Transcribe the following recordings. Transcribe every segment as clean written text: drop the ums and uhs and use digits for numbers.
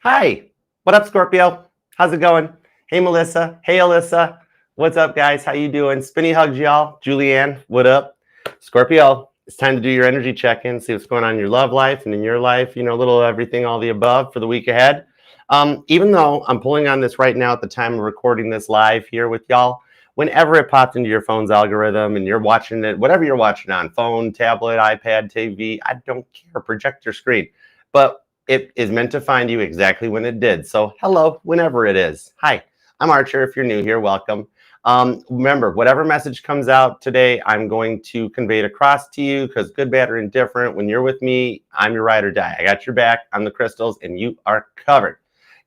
Hi, what up, Scorpio? How's it going? Hey, Melissa. Hey, Alyssa. What's up, guys? How you doing? Spinny hugs, y'all. Julianne, what up? Scorpio, it's time to do your energy check-in, see what's going on in your love life and in your life, you know, a little everything, all the above for the week ahead. Even though I'm pulling on this right now at the time of recording this live here with y'all, whenever it popped into your phone's algorithm and you're watching it, whatever you're watching on, phone, tablet, iPad, TV, I don't care, projector screen. But it is meant to find you exactly when it did. So hello, whenever it is. Hi, I'm Archer. If you're new here, welcome. Remember, whatever message comes out today, I'm going to convey it across to you because good, bad, or indifferent, when you're with me, I'm your ride or die. I got your back. I'm the crystals and you are covered.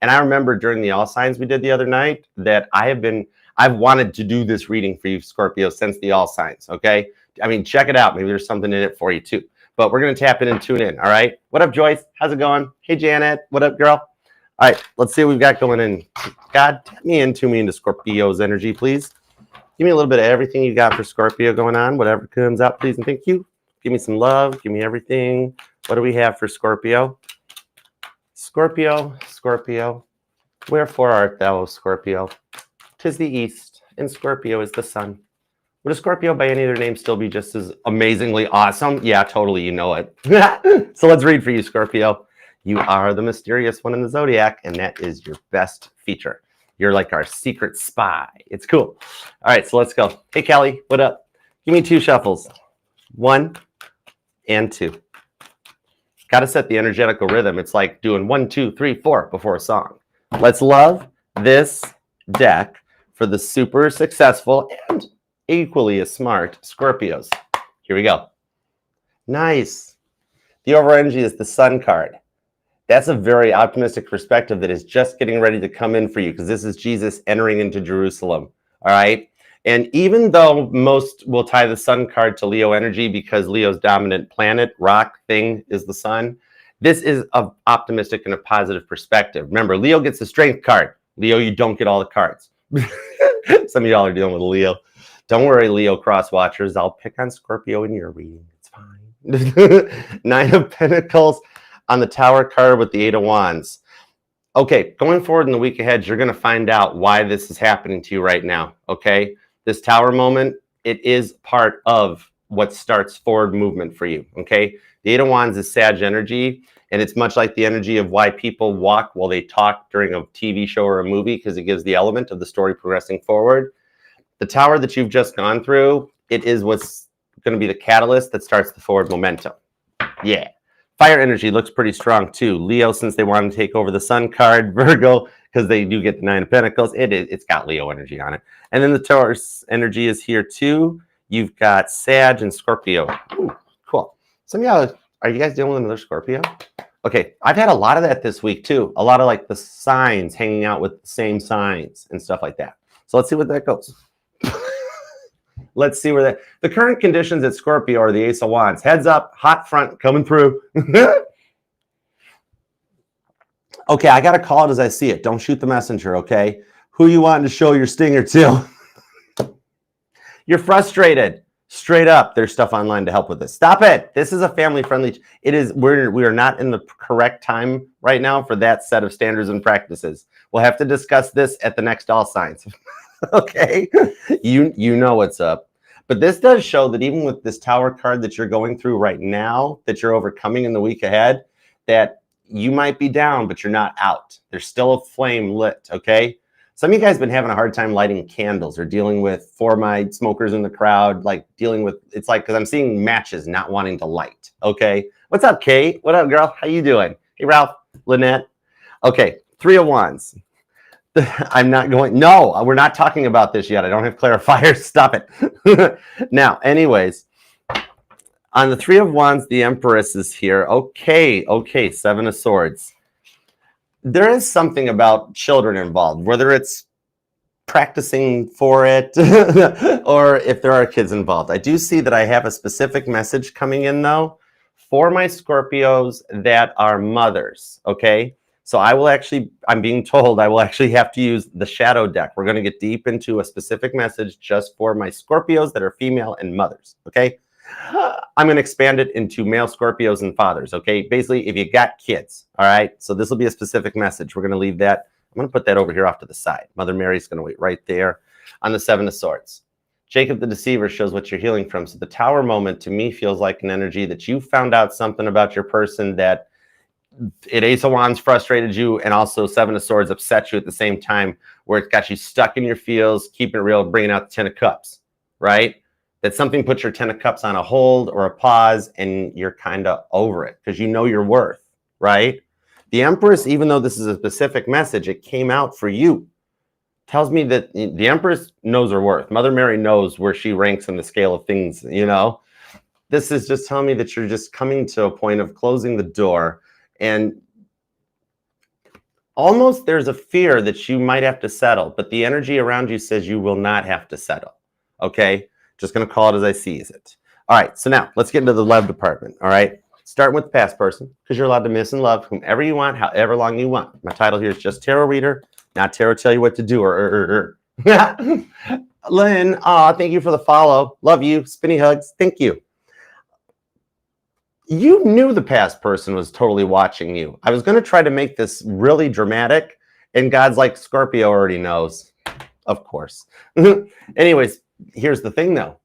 And I remember during the All Signs we did the other night that I've wanted to do this reading for you, Scorpio, since the All Signs, okay? I mean, check it out. Maybe there's something in it for you too. But we're going to tap in and tune in, all right? What up, Joyce? How's it going? Hey, Janet. What up, girl? All right, let's see what we've got going in. God, tap me into Scorpio's energy, please. Give me a little bit of everything you got for Scorpio going on. Whatever comes out, please and thank you. Give me some love. Give me everything. What do we have for Scorpio? Scorpio, Scorpio. Wherefore art thou, Scorpio? 'Tis the east, and Scorpio is the sun. Would a Scorpio by any other name still be just as amazingly awesome? Yeah, totally, you know it. So let's read for you, Scorpio. You are the mysterious one in the Zodiac, and that is your best feature. You're like our secret spy. It's cool. All right, so let's go. Hey, Kelly, what up? Give me 2 shuffles. 1 and 2. Got to set the energetical rhythm. It's like doing 1, 2, 3, 4 before a song. Let's love this deck for the super successful and equally as smart Scorpios. Here we go. Nice. The overall energy is the Sun card. That's a very optimistic perspective that is just getting ready to come in for you because this is Jesus entering into Jerusalem. All right. And even though most will tie the Sun card to Leo energy because Leo's dominant planet, rock thing is the sun, this is an optimistic and a positive perspective. Remember, Leo gets the strength card. Leo, you don't get all the cards. Some of y'all are dealing with Leo. Don't worry, Leo cross watchers. I'll pick on Scorpio in your reading. It's fine. 9 of Pentacles on the Tower card with the 8 of Wands. Okay, going forward in the week ahead, you're going to find out why this is happening to you right now. Okay, this Tower moment, it is part of what starts forward movement for you. Okay, the 8 of Wands is Sag energy, and it's much like the energy of why people walk while they talk during a TV show or a movie because it gives the element of the story progressing forward. The Tower that you've just gone through, it is what's going to be the catalyst that starts the forward momentum. Yeah. Fire energy looks pretty strong too. Leo, since they want to take over the Sun card. Virgo, because they do get the 9 of Pentacles. It's got Leo energy on it. And then the Taurus energy is here too. You've got Sag and Scorpio. Ooh, cool. Some of y'all, are you guys dealing with another Scorpio? Okay, I've had a lot of that this week too. A lot of like the signs hanging out with the same signs and stuff like that. So let's see what that goes. Let's see where the current conditions at Scorpio are the Ace of Wands. Heads up, hot front coming through. Okay, I got to call it as I see it. Don't shoot the messenger, okay? Who you wanting to show your stinger to? You're frustrated. Straight up, there's stuff online to help with this. Stop it. This is a family-friendly. It is. We are not in the correct time right now for that set of standards and practices. We'll have to discuss this at the next All Signs. Okay, you know what's up. But this does show that even with this Tower card that you're going through right now, that you're overcoming in the week ahead, that you might be down, but you're not out. There's still a flame lit, okay? Some of you guys have been having a hard time lighting candles or dealing with, for my smokers in the crowd, like dealing with, it's like, because I'm seeing matches not wanting to light, okay? What's up, Kate? What up, girl? How you doing? Hey, Ralph, Lynette. Okay, 3 of Wands. I'm not going, no, we're not talking about this yet. I don't have clarifiers. Stop it. Now, anyways, on the 3 of Wands, the Empress is here. Okay, 7 of Swords. There is something about children involved, whether it's practicing for it or if there are kids involved. I do see that I have a specific message coming in, though, for my Scorpios that are mothers, okay? So I will actually, I'm being told I will actually have to use the shadow deck. We're going to get deep into a specific message just for my Scorpios that are female and mothers, okay? I'm going to expand it into male Scorpios and fathers, okay? Basically, if you got kids, all right? So this will be a specific message. We're going to leave that. I'm going to put that over here off to the side. Mother Mary's going to wait right there on the Seven of Swords. Jacob the Deceiver shows what you're healing from. So the Tower moment to me feels like an energy that you found out something about your person that Ace of Wands frustrated you, and also Seven of Swords upset you at the same time, where it's got you stuck in your feels, keeping it real, bringing out the Ten of Cups, right? That something puts your Ten of Cups on a hold or a pause, and you're kind of over it because you know your worth, right? The Empress, even though this is a specific message, it came out for you. Tells me that the Empress knows her worth. Mother Mary knows where she ranks in the scale of things, you know? This is just telling me that you're just coming to a point of closing the door, and almost there's a fear that you might have to settle, but the energy around you says you will not have to settle, okay? Just going to call it as I sees it. All right, so now let's get into the love department, all right? Starting with the past person, because you're allowed to miss and love whomever you want, however long you want. My title here is just Tarot Reader, not Tarot Tell You What to Do. Lynn, thank you for the follow. Love you. Spinny hugs. Thank you. You knew the past person was totally watching you. I was going to try to make this really dramatic, and God's like, Scorpio already knows. Of course. Anyways, here's the thing, though.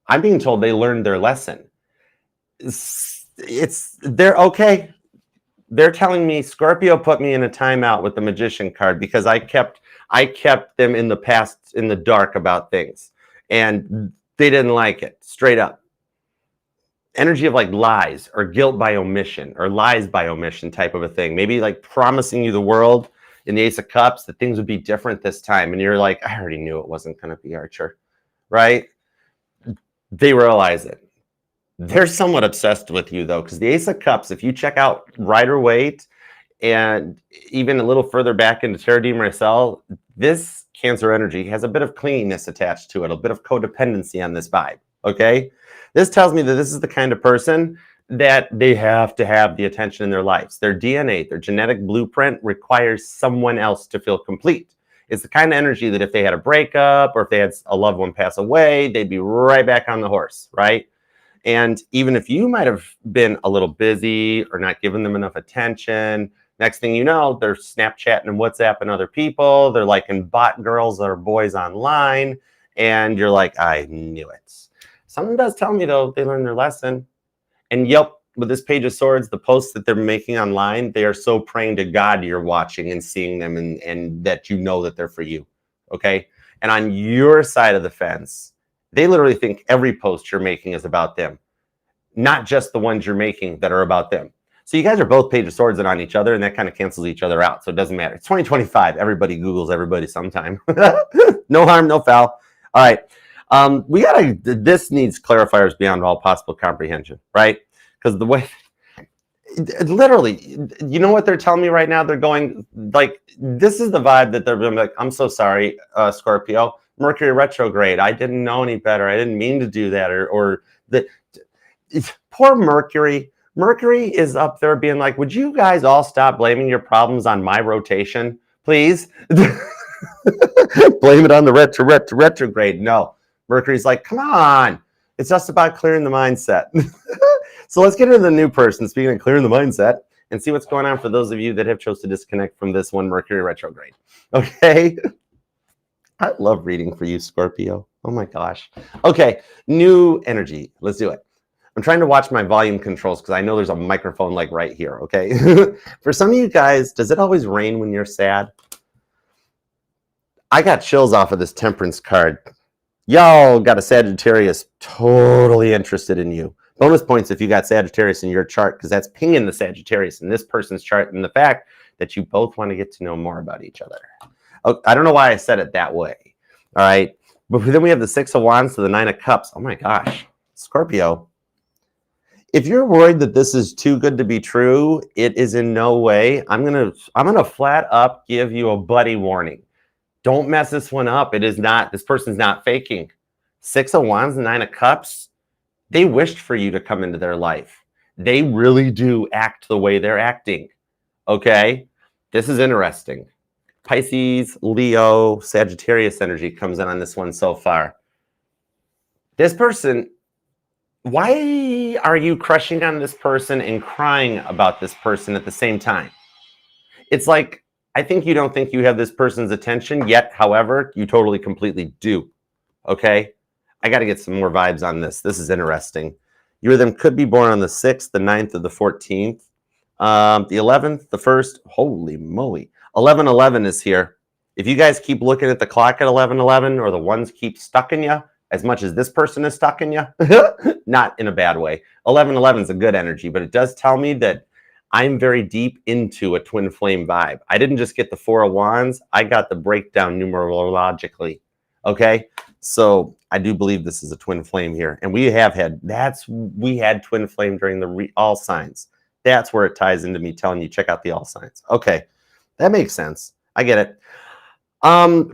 I'm being told they learned their lesson. They're okay. They're telling me Scorpio put me in a timeout with the Magician card because I kept them in the past in the dark about things, and they didn't like it. Straight up. Energy of like lies or guilt by omission or lies by omission type of a thing. Maybe like promising you the world in the Ace of Cups that things would be different this time. And you're like, I already knew it wasn't going to be Archer, right? They realize it. They're somewhat obsessed with you though, because the Ace of Cups, if you check out Rider-Waite and even a little further back into Tarot de Marcel, this Cancer energy has a bit of clinginess attached to it, a bit of codependency on this vibe, okay? This tells me that this is the kind of person that they have to have the attention in their lives. Their DNA, their genetic blueprint requires someone else to feel complete. It's the kind of energy that if they had a breakup or if they had a loved one pass away, they'd be right back on the horse, right? And even if you might have been a little busy or not giving them enough attention, next thing you know, they're Snapchatting and WhatsApping other people. They're liking bot girls or boys online. And you're like, I knew it. Something does tell me, though, they learned their lesson. And yep, with this Page of Swords, the posts that they're making online, they are so praying to God you're watching and seeing them and that you know that they're for you, okay? And on your side of the fence, they literally think every post you're making is about them, not just the ones you're making that are about them. So you guys are both Page of Swords and on each other, and that kind of cancels each other out, so it doesn't matter. It's 2025. Everybody Googles everybody sometime. No harm, no foul. All right. This needs clarifiers beyond all possible comprehension, right? Because the way, literally, you know what they're telling me right now? They're going, like, this is the vibe that they're like, I'm so sorry, Scorpio. Mercury retrograde. I didn't know any better. I didn't mean to do that. Poor Mercury. Mercury is up there being like, would you guys all stop blaming your problems on my rotation, please? Blame it on the retrograde. No. Mercury's like, come on. It's just about clearing the mindset. So let's get into the new person, speaking of clearing the mindset, and see what's going on for those of you that have chose to disconnect from this one Mercury retrograde. Okay? I love reading for you, Scorpio. Oh my gosh. Okay, new energy. Let's do it. I'm trying to watch my volume controls because I know there's a microphone like right here, okay? For some of you guys, does it always rain when you're sad? I got chills off of this Temperance card. Y'all got a Sagittarius totally interested in you. Bonus points if you got Sagittarius in your chart, because that's pinging the Sagittarius in this person's chart, and the fact that you both want to get to know more about each other. Oh, I don't know why I said it that way. All right. But then we have the Six of Wands to the Nine of Cups. Oh my gosh. Scorpio. If you're worried that this is too good to be true, it is in no way. I'm gonna flat up give you a buddy warning. Don't mess this one up. It is not, this person's not faking. Six of Wands and Nine of Cups, they wished for you to come into their life. They really do act the way they're acting. Okay? This is interesting. Pisces, Leo, Sagittarius energy comes in on this one so far. This person why are you crushing on this person and crying about this person at the same time? It's like, I think you don't think you have this person's attention yet. However, you totally, completely do. Okay. I got to get some more vibes on this. This is interesting. You or them could be born on the 6th, the 9th, or the 14th. The 11th, the 1st. Holy moly. 11/11 is here. If you guys keep looking at the clock at 11/11, or the ones keep stuck in you, as much as this person is stuck in you, not in a bad way. 11/11 is a good energy, but it does tell me that I'm very deep into a twin flame vibe. I didn't just get the 4 of Wands. I got the breakdown numerologically. Okay. So I do believe this is a twin flame here. And we had twin flame during the all signs. That's where it ties into me telling you, check out the all signs. Okay. That makes sense. I get it.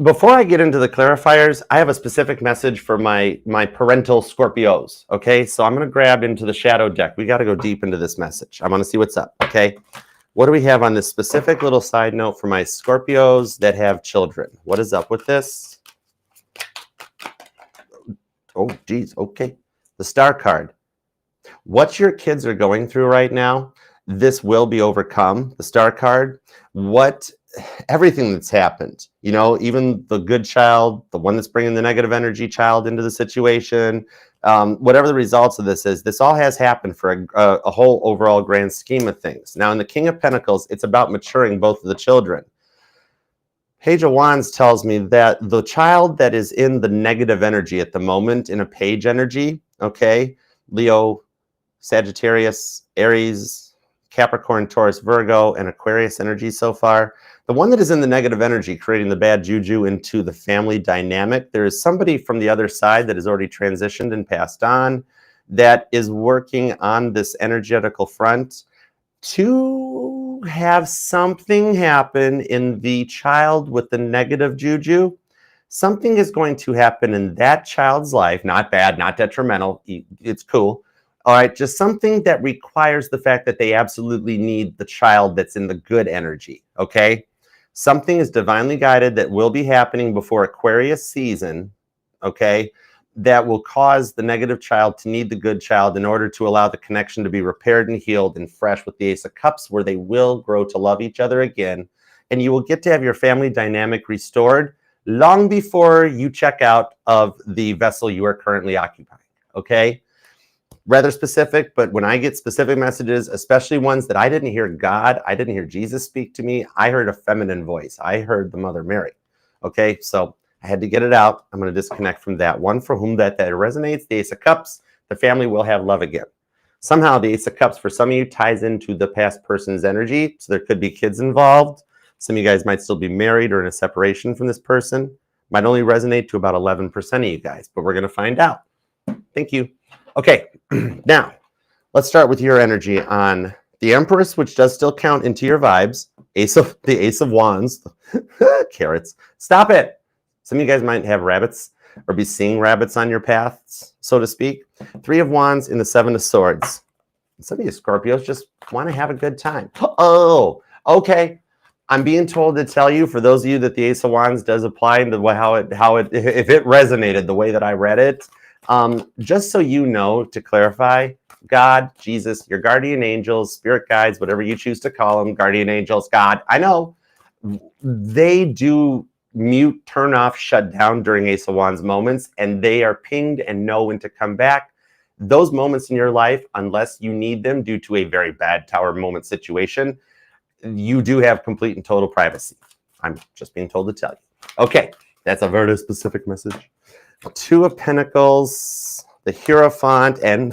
Before I get into the clarifiers, I have a specific message for my parental Scorpios. Okay. So I'm going to grab into the shadow deck. We got to go deep into this message. I want to see what's up. Okay. What do we have on this specific little side note for my Scorpios that have children? What is up with this? Oh, geez. Okay. The Star card. What your kids are going through right now, this will be overcome. The Star card. Everything that's happened, even the good child, the one that's bringing the negative energy child into the situation, whatever the results of this is, this all has happened for a whole overall grand scheme of things. Now, in the King of Pentacles, it's about maturing both of the children. Page of Wands tells me that the child that is in the negative energy at the moment, in a page energy, okay, Leo, Sagittarius, Aries, Capricorn, Taurus, Virgo, and Aquarius energy so far. The one that is in the negative energy, creating the bad juju into the family dynamic, there is somebody from the other side that has already transitioned and passed on that is working on this energetical front to have something happen in the child with the negative juju. Something is going to happen in that child's life, not bad, not detrimental, it's cool. All right, just something that requires the fact that they absolutely need the child that's in the good energy, okay? Something is divinely guided that will be happening before Aquarius season, okay, that will cause the negative child to need the good child in order to allow the connection to be repaired and healed and fresh with the Ace of Cups, where they will grow to love each other again. And you will get to have your family dynamic restored long before you check out of the vessel you are currently occupying, okay? Rather specific, but when I get specific messages, especially ones that I didn't hear God, I didn't hear Jesus speak to me, I heard a feminine voice. I heard the Mother Mary. Okay, so I had to get it out. I'm going to disconnect from that one for whom that resonates. The Ace of Cups, the family will have love again. Somehow the Ace of Cups for some of you ties into the past person's energy. So there could be kids involved. Some of you guys might still be married or in a separation from this person. Might only resonate to about 11% of you guys, but we're going to find out. Thank you. Okay, now let's start with your energy on the Empress, which does still count into your vibes. The Ace of Wands, carrots. Stop it. Some of you guys might have rabbits or be seeing rabbits on your paths, so to speak. 3 of Wands in the 7 of Swords. Some of you Scorpios just want to have a good time. Oh, okay. I'm being told to tell you, for those of you that the Ace of Wands does apply into if it resonated the way that I read it. Just so you know, to clarify, God, Jesus, your guardian angels, spirit guides, whatever you choose to call them, guardian angels, God, I know they do mute, turn off, shut down during Ace of Wands moments, and they are pinged and know when to come back. Those moments in your life, unless you need them due to a very bad Tower moment situation, you do have complete and total privacy. I'm just being told to tell you. Okay, that's a very specific message. 2 of Pentacles, the Hierophant, and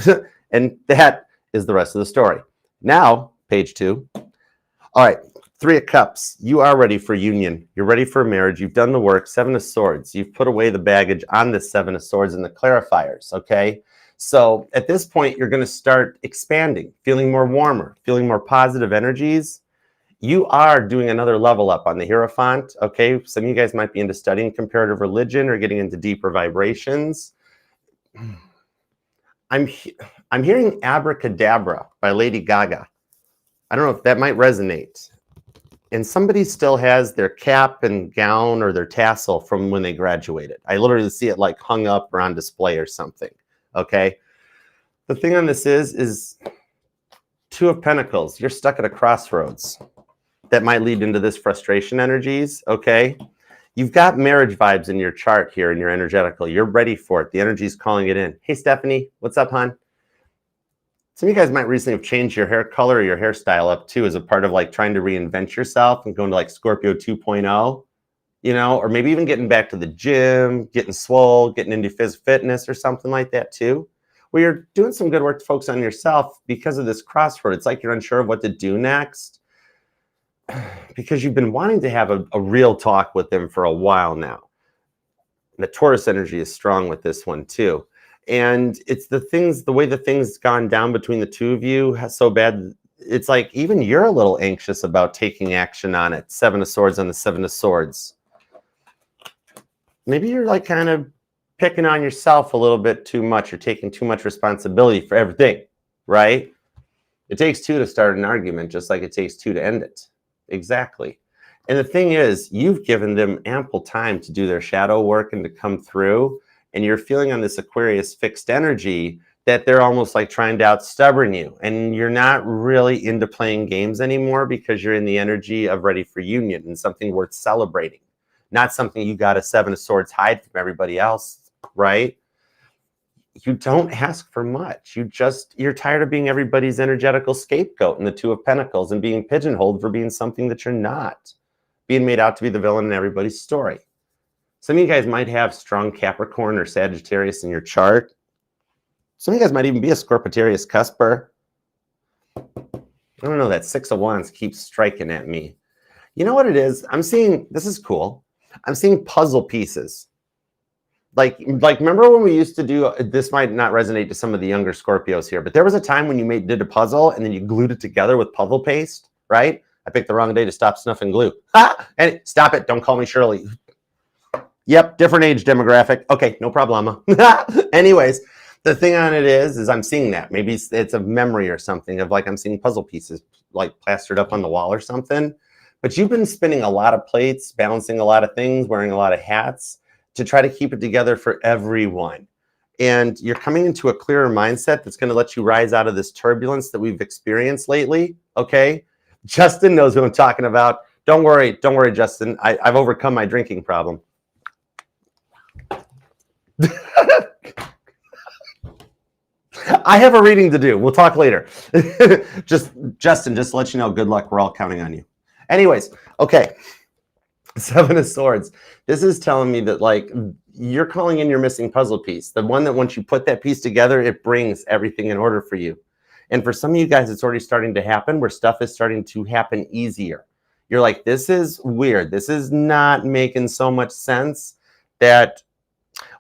that is the rest of the story. Now, page 2. All right, 3 of Cups. You are ready for union. You're ready for marriage. You've done the work. 7 of Swords. You've put away the baggage on this 7 of Swords and the clarifiers, okay? So at this point, you're going to start expanding, feeling more warmer, feeling more positive energies. You are doing another level up on the Hierophant, okay? Some of you guys might be into studying comparative religion or getting into deeper vibrations. I'm hearing Abracadabra by Lady Gaga. I don't know if that might resonate. And somebody still has their cap and gown or their tassel from when they graduated. I literally see it like hung up or on display or something, okay? The thing on this is Two of Pentacles. You're stuck at a crossroads. That might lead into this frustration energies, okay? You've got marriage vibes in your chart here, in your energetical. You're ready for it. The energy's calling it in. Hey, Stephanie, what's up, hon? Some of you guys might recently have changed your hair color or your hairstyle up too as a part of like trying to reinvent yourself and going to like Scorpio 2.0, you know, or maybe even getting back to the gym, getting swole, getting into fitness or something like that too, where you're doing some good work to focus on yourself because of this crossroad. It's like you're unsure of what to do next because you've been wanting to have a real talk with them for a while now. The Taurus energy is strong with this one too. And it's the way the things gone down between the two of you has so bad. It's like even you're a little anxious about taking action on it. Seven of Swords on the Seven of Swords. Maybe you're like kind of picking on yourself a little bit too much. You're taking too much responsibility for everything, right? It takes two to start an argument, just like it takes two to end it. Exactly. And the thing is, you've given them ample time to do their shadow work and to come through. And you're feeling on this Aquarius fixed energy that they're almost like trying to out-stubborn you. And you're not really into playing games anymore because you're in the energy of ready for union and something worth celebrating. Not something you got a Seven of Swords hide from everybody else, right? You don't ask for much. You're tired of being everybody's energetical scapegoat in the Two of Pentacles and being pigeonholed for being something that you're not. Being made out to be the villain in everybody's story. Some of you guys might have strong Capricorn or Sagittarius in your chart. Some of you guys might even be a Scorpitarius cusper. I don't know, that Six of Wands keeps striking at me. You know what it is? I'm seeing, this is cool. I'm seeing puzzle pieces. Like remember when we used to do, this might not resonate to some of the younger Scorpios here, but there was a time when you did a puzzle and then you glued it together with puzzle paste, right? I picked the wrong day to stop snuffing glue. Ha! And stop it, don't call me Shirley. Yep, different age demographic. Okay, no problema. Anyways, the thing on it is I'm seeing that. Maybe it's a memory or something of like I'm seeing puzzle pieces like plastered up on the wall or something. But you've been spinning a lot of plates, balancing a lot of things, wearing a lot of hats to try to keep it together for everyone. And you're coming into a clearer mindset that's going to let you rise out of this turbulence that we've experienced lately, okay? Justin knows who I'm talking about. Don't worry, Justin. I've overcome my drinking problem. I have a reading to do. We'll talk later. Justin, just to let you know, good luck. We're all counting on you. Anyways, okay. Seven of Swords. This is telling me that like you're calling in your missing puzzle piece. The one that once you put that piece together, it brings everything in order for you. And for some of you guys, it's already starting to happen where stuff is starting to happen easier. You're like, this is weird. This is not making so much sense. That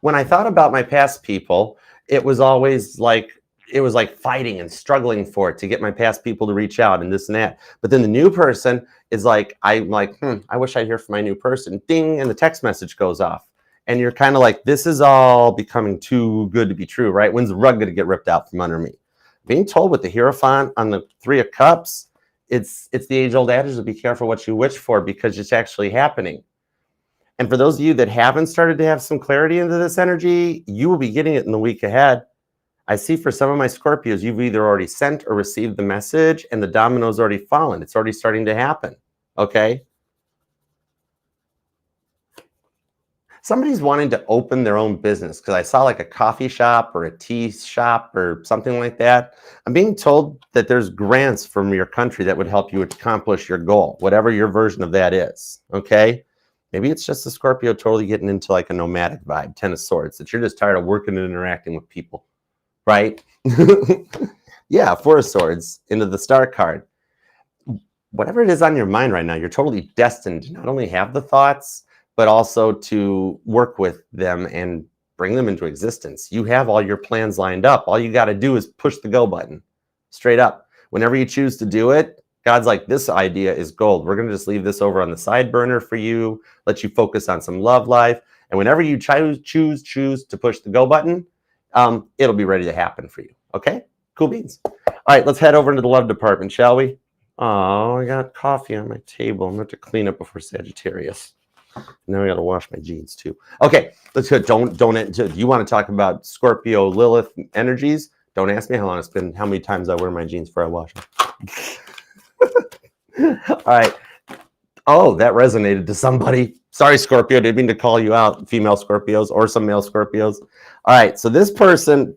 when I thought about my past people, it was always like, it was like fighting and struggling for it to get my past people to reach out and this and that. But then the new person is like, I'm like, I wish I'd hear from my new person. Ding, and the text message goes off. And you're kind of like, this is all becoming too good to be true, right? When's the rug going to get ripped out from under me? Being told with the Hierophant on the Three of Cups, it's the age-old adage of be careful what you wish for because it's actually happening. And for those of you that haven't started to have some clarity into this energy, you will be getting it in the week ahead. I see for some of my Scorpios, you've either already sent or received the message and the domino's already fallen. It's already starting to happen, okay? Somebody's wanting to open their own business because I saw like a coffee shop or a tea shop or something like that. I'm being told that there's grants from your country that would help you accomplish your goal, whatever your version of that is, okay? Maybe it's just a Scorpio totally getting into like a nomadic vibe, Ten of Swords, that you're just tired of working and interacting with people. Right? Yeah, Four of Swords into the Star card. Whatever it is on your mind right now, you're totally destined to not only have the thoughts, but also to work with them and bring them into existence. You have all your plans lined up. All you got to do is push the go button straight up. Whenever you choose to do it, God's like, this idea is gold. We're going to just leave this over on the side burner for you, let you focus on some love life. And whenever you choose to push the go button, it'll be ready to happen for you. Okay? Cool beans. All right, let's head over into the love department, shall we? Oh, I got coffee on my table. I'm going to have to clean up before Sagittarius. Now I got to wash my jeans too. Okay, let's go. Don't. You want to talk about Scorpio Lilith energies? Don't ask me how long it's been, how many times I wear my jeans before I wash them. All right. Oh, that resonated to somebody. Sorry, Scorpio. Didn't mean to call you out, female Scorpios or some male Scorpios. All right. So this person,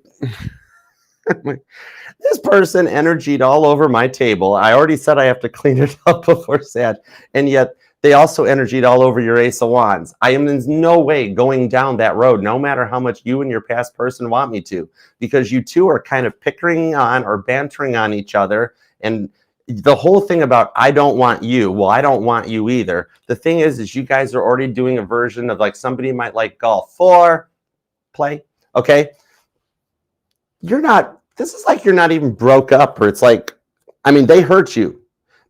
energied all over my table. I already said I have to clean it up before Sat. And yet they also energied all over your Ace of Wands. I am in no way going down that road, no matter how much you and your past person want me to, because you two are kind of pickering on or bantering on each other. And the whole thing about I don't want you, well, I don't want you either. The thing is you guys are already doing a version of like somebody might like golf for play. Okay. You're not, this is like you're not even broke up, or it's like, I mean, they hurt you,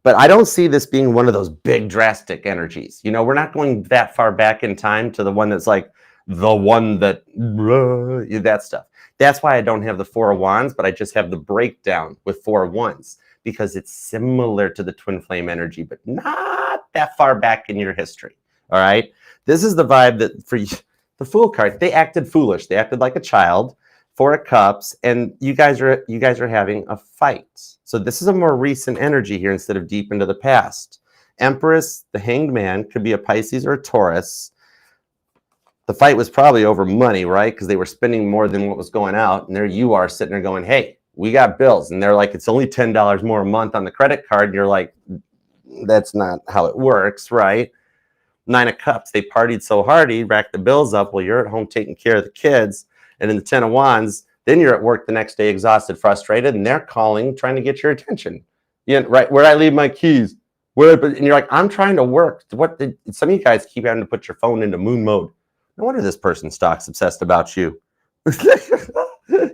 but I don't see this being one of those big drastic energies. You know, we're not going that far back in time to the one that's like the one that, that stuff. That's why I don't have the Four of Wands, but I just have the breakdown with Four of Wands, because it's similar to the twin flame energy, but not that far back in your history. All right. This is the vibe that for the Fool card, they acted foolish. They acted like a child. Four of Cups, and you guys are having a fight. So this is a more recent energy here instead of deep into the past. Empress, the Hanged Man, could be a Pisces or a Taurus. The fight was probably over money, right? Because they were spending more than what was going out, and there you are sitting there going, hey, we got bills. And they're like, it's only $10 more a month on the credit card. And you're like, that's not how it works, right? Nine of Cups, they partied so hard, he racked the bills up while you're at home taking care of the kids. And in the Ten of Wands, then you're at work the next day, exhausted, frustrated, and they're calling, trying to get your attention. You know, right? Where'd I leave my keys? And you're like, I'm trying to work. Some of you guys keep having to put your phone into moon mode. No wonder this person stalks obsessed about you.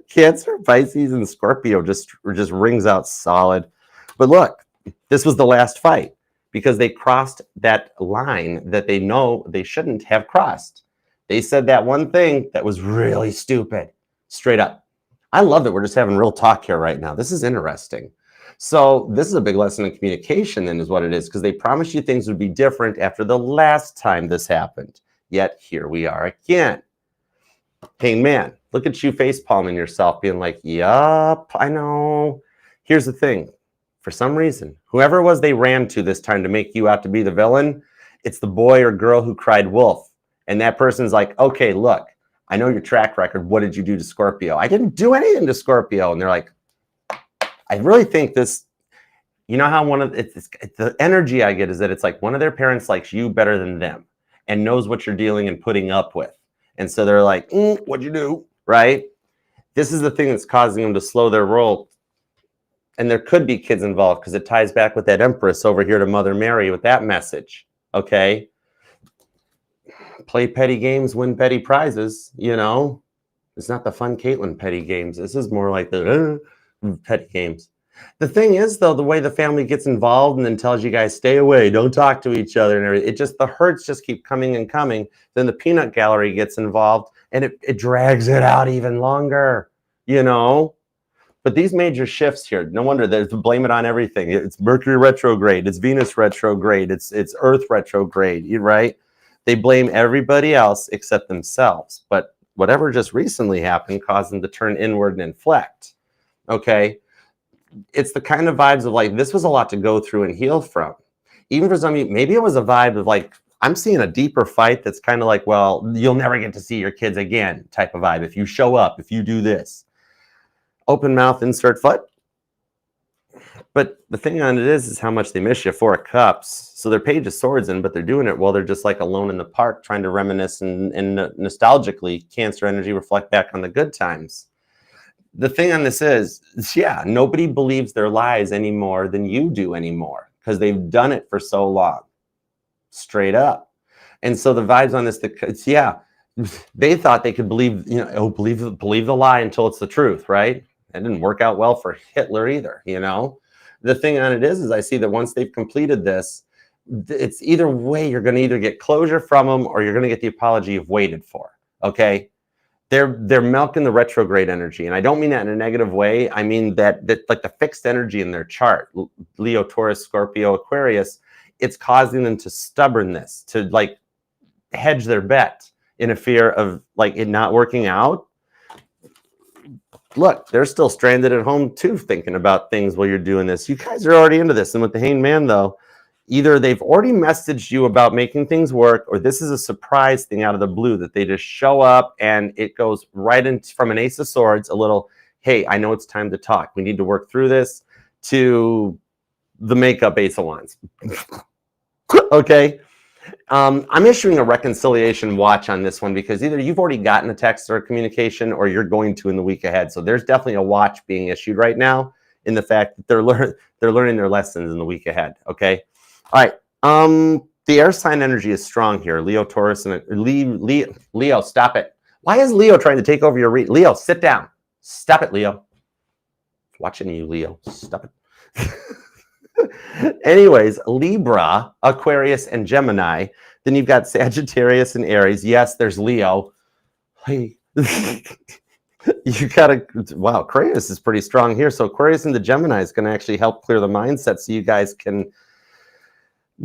Cancer, Pisces, and Scorpio just rings out solid. But look, this was the last fight because they crossed that line that they know they shouldn't have crossed. They said that one thing that was really stupid, straight up. I love that we're just having real talk here right now. This is interesting. So this is a big lesson in communication then is what it is, because they promised you things would be different after the last time this happened. Yet here we are again. Hanged Man, look at you face palming yourself, being like, yup, I know. Here's the thing. For some reason, whoever it was they ran to this time to make you out to be the villain, it's the boy or girl who cried wolf. And that person's like, okay, look, I know your track record. What did you do to Scorpio? I didn't do anything to Scorpio. And they're like, I really think this, you know how it's the energy I get is that it's like one of their parents likes you better than them and knows what you're dealing and putting up with. And so they're like, what'd you do? Right? This is the thing that's causing them to slow their roll. And there could be kids involved because it ties back with that Empress over here to Mother Mary with that message. Okay. Play petty games, win petty prizes, you know. It's not the fun Caitlin petty games. This is more like the petty games. The thing is, though, the way the family gets involved and then tells you guys, stay away, don't talk to each other and everything, the hurts just keep coming and coming. Then the peanut gallery gets involved and it drags it out even longer, you know. But these major shifts here, no wonder they blame it on everything. It's Mercury retrograde, it's Venus retrograde, it's Earth retrograde, right? They blame everybody else except themselves. But whatever just recently happened caused them to turn inward and inflect. Okay? It's the kind of vibes of like, this was a lot to go through and heal from. Even for some of you, maybe it was a vibe of like, I'm seeing a deeper fight that's kind of like, well, you'll never get to see your kids again type of vibe. If you show up, if you do this. Open mouth, insert foot. But the thing on it is how much they miss you. Four of Cups. So they're Page of Swords in, but they're doing it while they're just like alone in the park trying to reminisce and nostalgically Cancer energy reflect back on the good times. The thing on this is, yeah, nobody believes their lies any more than you do anymore because they've done it for so long. Straight up. And so the vibes on this, yeah, they thought they could believe, you know, oh, believe the lie until it's the truth, right? That didn't work out well for Hitler either, you know? The thing on it is I see that once they've completed this, it's either way, you're going to either get closure from them or you're going to get the apology you've waited for, okay? They're milking the retrograde energy. And I don't mean that in a negative way. I mean that like the fixed energy in their chart, Leo, Taurus, Scorpio, Aquarius, it's causing them to stubbornness, to like hedge their bet in a fear of like it not working out. look, they're still stranded at home too, thinking about things while you're doing this. You guys are already into this. And with the Hanged Man, though, either they've already messaged you about making things work, or this is a surprise thing out of the blue that they just show up and it goes right in from an Ace of Swords, a little, hey, I know it's time to talk. We need to work through this, to the makeup Ace of Wands. Okay. I'm issuing a reconciliation watch on this one because either you've already gotten a text or a communication or you're going to in the week ahead. So there's definitely a watch being issued right now in the fact that they're learning their lessons in the week ahead. Okay. All right. The air sign energy is strong here. Leo, Taurus, and Leo, stop it. Why is Leo trying to take over your read? Leo, sit down. Stop it, Leo. Watching you, Leo. Stop it. Anyways, Libra, Aquarius, and Gemini. Then you've got Sagittarius and Aries. Yes, there's Leo. Hey. You gotta, wow, Aquarius is pretty strong here. So Aquarius and the Gemini is going to actually help clear the mindset so you guys can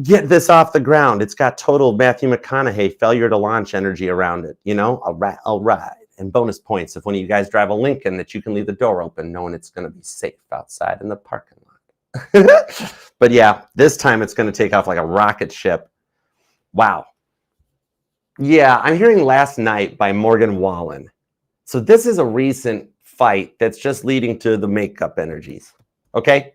get this off the ground. It's got total Matthew McConaughey failure to launch energy around it. You know, I'll ride. And bonus points if when you guys drive a Lincoln that you can leave the door open knowing it's going to be safe outside in the parking lot. But yeah, this time it's going to take off like a rocket ship. Wow. Yeah, I'm hearing Last Night by Morgan Wallen. So this is a recent fight that's just leading to the makeup energies. Okay.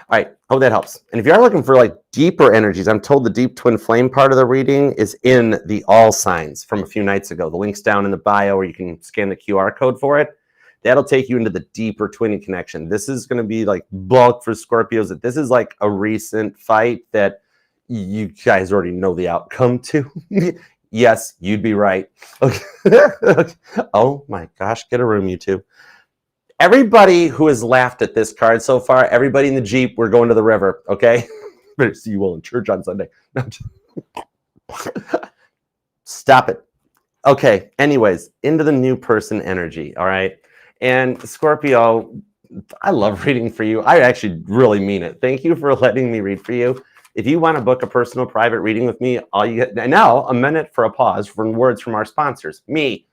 All right. Hope that helps. And if you are looking for like deeper energies, I'm told the deep twin flame part of the reading is in the all signs from a few nights ago. The link's down in the bio where you can scan the QR code for it. That'll take you into the deeper twinning connection. This is going to be like bulk for Scorpios. This is like a recent fight that you guys already know the outcome to. Yes, you'd be right. Okay. Oh my gosh, get a room, you two. Everybody who has laughed at this card so far, everybody in the Jeep, we're going to the river, okay? Better see you all in church on Sunday. Stop it. Okay, anyways, into the new person energy, all right? And Scorpio, I love reading for you. I actually really mean it. Thank you for letting me read for you. If you want to book a personal private reading with me, all you get now, a minute for a pause from words from our sponsors, me.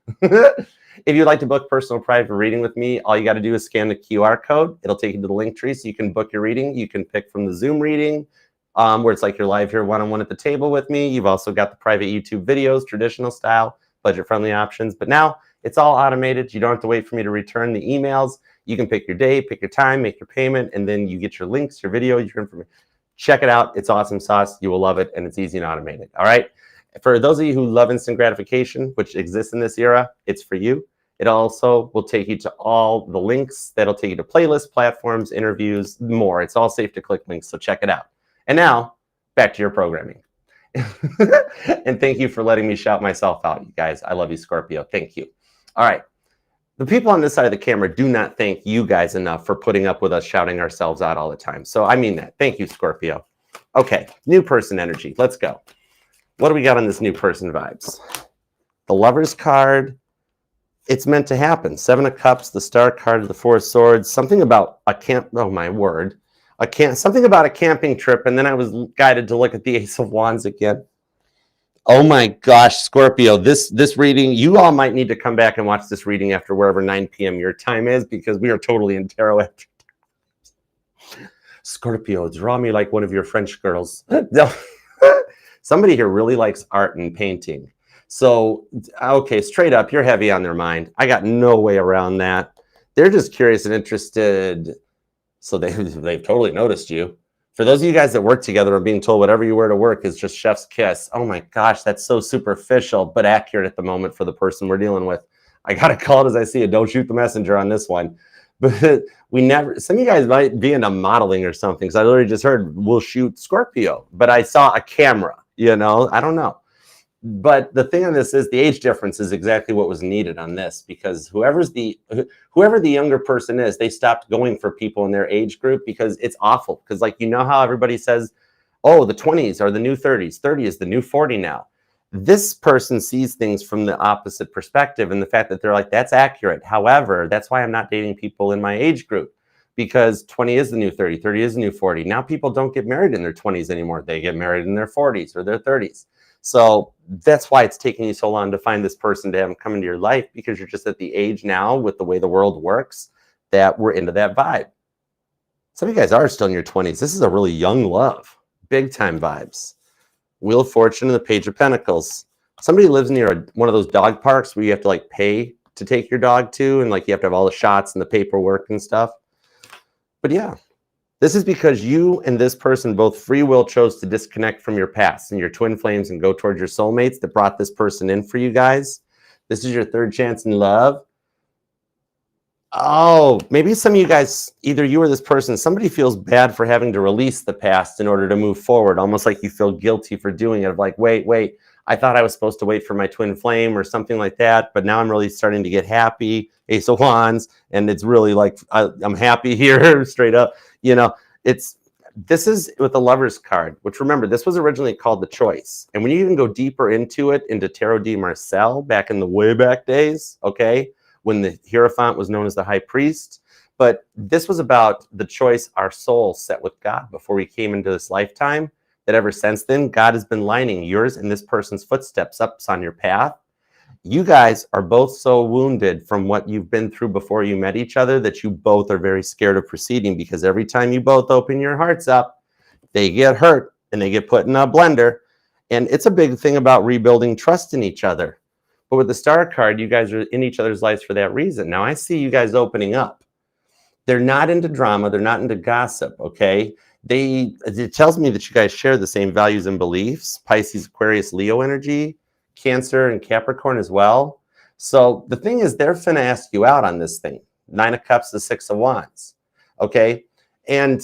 If you'd like to book personal private reading with me, all you got to do is scan the QR code. It'll take you to the link tree so you can book your reading. You can pick from the Zoom reading, where it's like you're live here one-on-one at the table with me. You've also got the private YouTube videos, traditional style, budget-friendly options. But now it's all automated. You don't have to wait for me to return the emails. You can pick your day, pick your time, make your payment, and then you get your links, your video, your information. Check it out. It's awesome sauce. You will love it, and it's easy and automated. All right? For those of you who love instant gratification, which exists in this era, it's for you. It also will take you to all the links. That'll take you to playlists, platforms, interviews, more. It's all safe to click links, so check it out. And now, back to your programming. And thank you for letting me shout myself out, you guys. I love you, Scorpio. Thank you. All right. The people on this side of the camera do not thank you guys enough for putting up with us shouting ourselves out all the time. So I mean that. Thank you, Scorpio. Okay, new person energy. Let's go. What do we got on this new person vibes? The Lover's card. It's meant to happen. 7 of Cups, the Star card, the 4 of Swords. Something about a camp. Oh my word. Something about a camping trip. And then I was guided to look at the Ace of Wands again. Oh my gosh, Scorpio, this reading, you all might need to come back and watch this reading after wherever 9 p.m. your time is, because we are totally in tarot after. Scorpio, draw me like one of your French girls. No. Somebody here really likes art and painting. So, okay, straight up, you're heavy on their mind. I got no way around that. They're just curious and interested. So they've totally noticed you. For those of you guys that work together are being told whatever you wear to work is just chef's kiss. Oh my gosh, that's so superficial, but accurate at the moment for the person we're dealing with. I got to call it as I see it. Don't shoot the messenger on this one. But we never, some of you guys might be into modeling or something, because I literally just heard, we'll shoot Scorpio. But I saw a camera, you know, I don't know. But the thing on this is the age difference is exactly what was needed on this, because whoever the younger person is, they stopped going for people in their age group, because it's awful. Because like, you know how everybody says, oh, the 20s are the new 30s. 30 is the new 40 now. This person sees things from the opposite perspective, and the fact that they're like, that's accurate. However, that's why I'm not dating people in my age group, because 20 is the new 30, 30 is the new 40. Now people don't get married in their 20s anymore. They get married in their 40s or their 30s. So that's why it's taking you so long to find this person to have them come into your life, because you're just at the age now with the way the world works that were into that vibe. Some of you guys are still in your 20s. This is a really young love, big time vibes. Wheel of Fortune and the Page of Pentacles. Somebody lives near one of those dog parks where you have to like pay to take your dog to, and like you have to have all the shots and the paperwork and stuff. But yeah, this is because you and this person both free will chose to disconnect from your past and your twin flames and go towards your soulmates that brought this person in for you guys. This is your third chance in love. Oh, maybe some of you guys, either you or this person, somebody feels bad for having to release the past in order to move forward, almost like you feel guilty for doing it. Of like, wait, I thought I was supposed to wait for my twin flame or something like that, but now I'm really starting to get happy. Ace of Wands, and it's really like I'm happy here, straight up. You know, this is with the Lover's card, which remember, this was originally called the Choice. And when you even go deeper into it, into Tarot de Marseille, back in the way back days, okay, when the Hierophant was known as the High Priest. But this was about the choice our soul set with God before we came into this lifetime, that ever since then, God has been lining yours and this person's footsteps up on your path. You guys are both so wounded from what you've been through before you met each other that you both are very scared of proceeding, because every time you both open your hearts up, they get hurt and they get put in a blender. And it's a big thing about rebuilding trust in each other. But with the Star card, you guys are in each other's lives for that reason. Now I see you guys opening up. They're not into drama. They're not into gossip, okay? It tells me that you guys share the same values and beliefs. Pisces, Aquarius, Leo energy, Cancer, and Capricorn as well. So the thing is, they're finna ask you out on this thing. 9 of Cups, the 6 of Wands, okay? And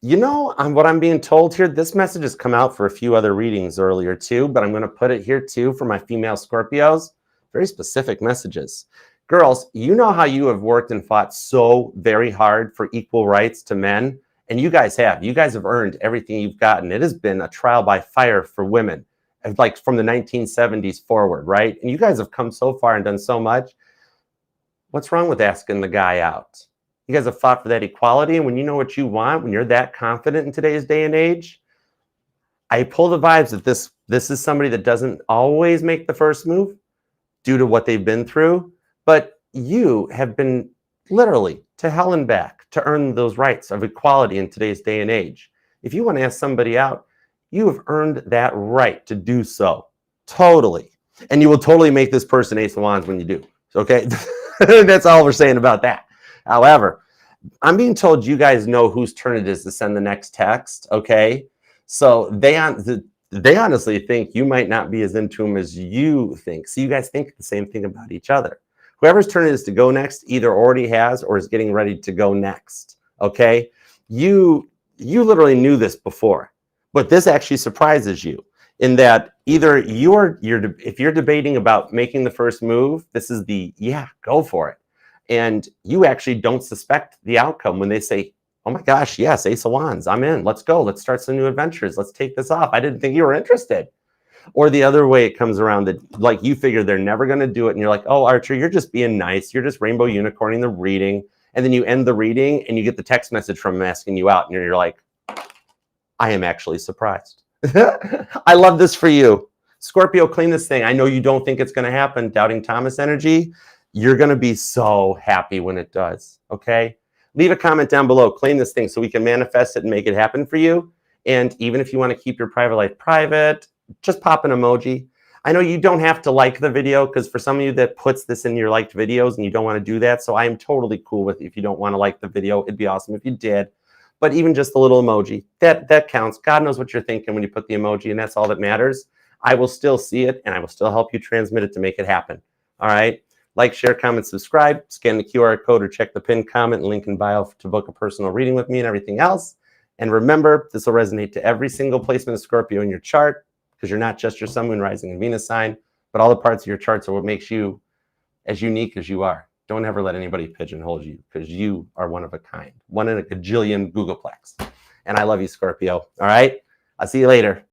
you know, what I'm being told here, this message has come out for a few other readings earlier too, but I'm going to put it here too for my female Scorpios. Very specific messages. Girls, you know how you have worked and fought so very hard for equal rights to men, and you guys have. You guys have earned everything you've gotten. It has been a trial by fire for women, like from the 1970s forward, right? And you guys have come so far and done so much. What's wrong with asking the guy out? You guys have fought for that equality, and when you know what you want, when you're that confident in today's day and age, I pull the vibes that this is somebody that doesn't always make the first move due to what they've been through, but you have been literally to hell and back to earn those rights of equality in today's day and age. If you want to ask somebody out, you have earned that right to do so. Totally. And you will totally make this person Ace of Wands when you do. Okay? That's all we're saying about that. However, I'm being told you guys know whose turn it is to send the next text, okay? So they honestly think you might not be as into them as you think. So you guys think the same thing about each other. Whoever's turn it is to go next either already has or is getting ready to go next, okay? You literally knew this before, but this actually surprises you in that either if you're debating about making the first move, this is the, yeah, go for it. And you actually don't suspect the outcome when they say, oh my gosh, yes, Ace of Wands, I'm in. Let's go. Let's start some new adventures. Let's take this off. I didn't think you were interested. Or the other way it comes around, that like you figure they're never going to do it. And you're like, oh, Archer, you're just being nice. You're just rainbow unicorning the reading. And then you end the reading and you get the text message from them asking you out. And you're like, I am actually surprised. I love this for you. Scorpio, clean this thing. I know you don't think it's going to happen. Doubting Thomas energy. You're going to be so happy when it does, okay? Leave a comment down below. Claim this thing so we can manifest it and make it happen for you. And even if you want to keep your private life private, just pop an emoji. I know you don't have to like the video, because for some of you that puts this in your liked videos and you don't want to do that, so I am totally cool with if you don't want to like the video. It'd be awesome if you did. But even just a little emoji, that counts. God knows what you're thinking when you put the emoji, and that's all that matters. I will still see it, and I will still help you transmit it to make it happen, all right? Like, share, comment, subscribe, scan the QR code or check the pinned comment and link in bio to book a personal reading with me and everything else. And remember, this will resonate to every single placement of Scorpio in your chart, because you're not just your Sun, Moon, Rising, and Venus sign, but all the parts of your charts are what makes you as unique as you are. Don't ever let anybody pigeonhole you, because you are one of a kind, one in a gajillion Googleplex. And I love you, Scorpio. All right? I'll see you later.